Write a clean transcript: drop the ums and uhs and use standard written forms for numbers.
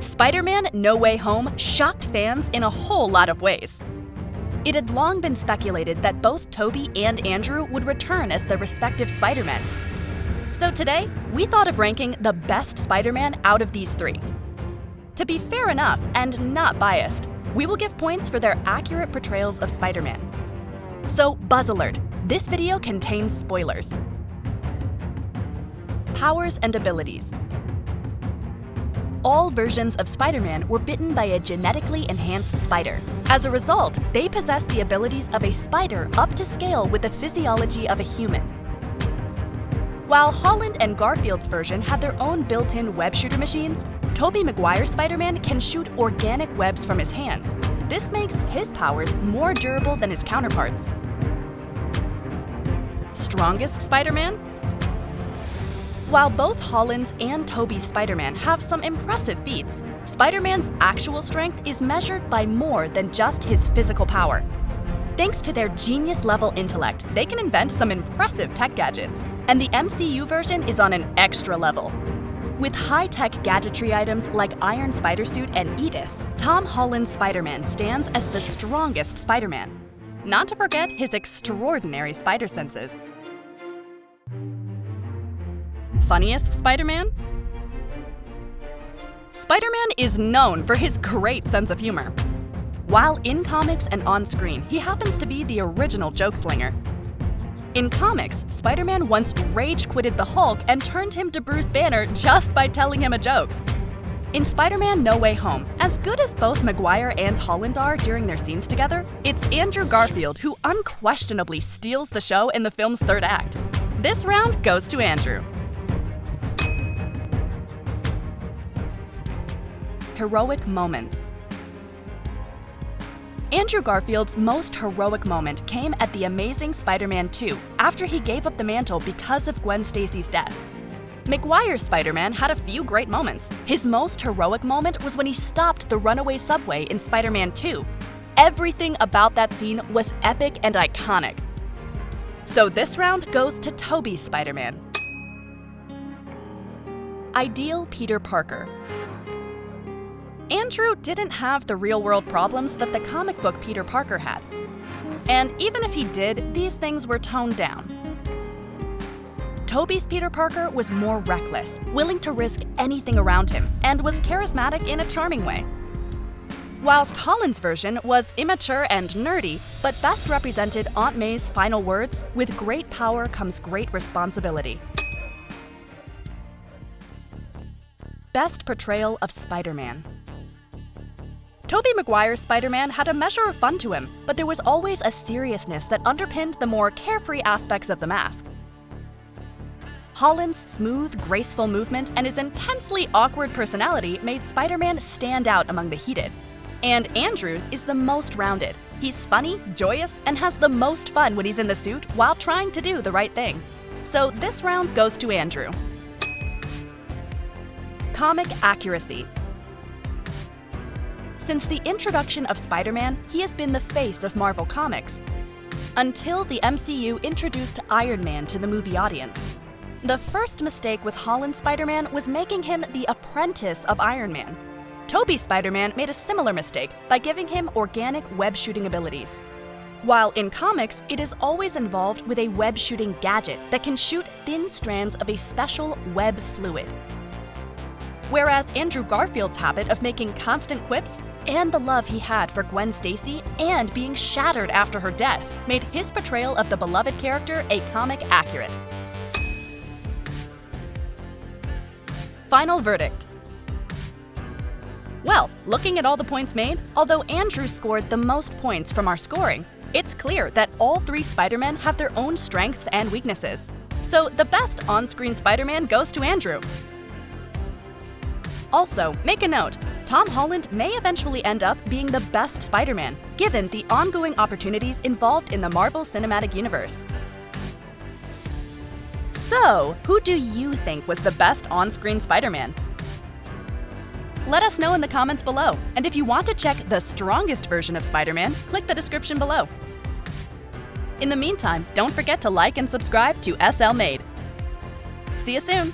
Spider-Man: No Way Home shocked fans in a whole lot of ways. It had long been speculated that both Tobey and Andrew would return as their respective Spider-Men. So today, we thought of ranking the best Spider-Man out of these three. To be fair enough and not biased, we will give points for their accurate portrayals of Spider-Man. So buzz alert, this video contains spoilers. Powers and abilities. All versions of Spider-Man were bitten by a genetically enhanced spider. As a result, they possess the abilities of a spider up to scale with the physiology of a human. While Holland and Garfield's version had their own built-in web shooter machines, Tobey Maguire's Spider-Man can shoot organic webs from his hands. This makes his powers more durable than his counterparts. Strongest Spider-Man? While both Holland's and Tobey's Spider-Man have some impressive feats, Spider-Man's actual strength is measured by more than just his physical power. Thanks to their genius-level intellect, they can invent some impressive tech gadgets, and the MCU version is on an extra level. With high-tech gadgetry items like Iron Spider Suit and Edith, Tom Holland's Spider-Man stands as the strongest Spider-Man. Not to forget his extraordinary spider senses. Funniest Spider-Man? Spider-Man is known for his great sense of humor. While in comics and on screen, he happens to be the original joke slinger. In comics, Spider-Man once rage-quitted the Hulk and turned him to Bruce Banner just by telling him a joke. In Spider-Man: No Way Home, as good as both Maguire and Holland are during their scenes together, it's Andrew Garfield who unquestionably steals the show in the film's third act. This round goes to Andrew. Heroic moments. Andrew Garfield's most heroic moment came at The Amazing Spider-Man 2, after he gave up the mantle because of Gwen Stacy's death. Maguire's Spider-Man had a few great moments. His most heroic moment was when he stopped the runaway subway in Spider-Man 2. Everything about that scene was epic and iconic. So this round goes to Tobey's Spider-Man. Ideal Peter Parker. Andrew didn't have the real-world problems that the comic book Peter Parker had. And even if he did, these things were toned down. Tobey's Peter Parker was more reckless, willing to risk anything around him, and was charismatic in a charming way. Whilst Holland's version was immature and nerdy, but best represented Aunt May's final words, "With great power comes great responsibility." Best portrayal of Spider-Man. Tobey Maguire's Spider-Man had a measure of fun to him, but there was always a seriousness that underpinned the more carefree aspects of the mask. Holland's smooth, graceful movement and his intensely awkward personality made Spider-Man stand out among the heated. And Andrew's is the most rounded. He's funny, joyous, and has the most fun when he's in the suit while trying to do the right thing. So this round goes to Andrew. Comic accuracy. Since the introduction of Spider-Man, he has been the face of Marvel Comics, until the MCU introduced Iron Man to the movie audience. The first mistake with Holland's Spider-Man was making him the apprentice of Iron Man. Tobey's Spider-Man made a similar mistake by giving him organic web-shooting abilities. While in comics, it is always involved with a web-shooting gadget that can shoot thin strands of a special web fluid. Whereas Andrew Garfield's habit of making constant quips and the love he had for Gwen Stacy and being shattered after her death made his portrayal of the beloved character a comic accurate. Final verdict. Well, looking at all the points made, although Andrew scored the most points from our scoring, it's clear that all three Spider-Men have their own strengths and weaknesses. So the best on-screen Spider-Man goes to Andrew. Also, make a note, Tom Holland may eventually end up being the best Spider-Man, given the ongoing opportunities involved in the Marvel Cinematic Universe. So, who do you think was the best on-screen Spider-Man? Let us know in the comments below, and if you want to check the strongest version of Spider-Man, click the description below. In the meantime, don't forget to like and subscribe to SL Made. See you soon!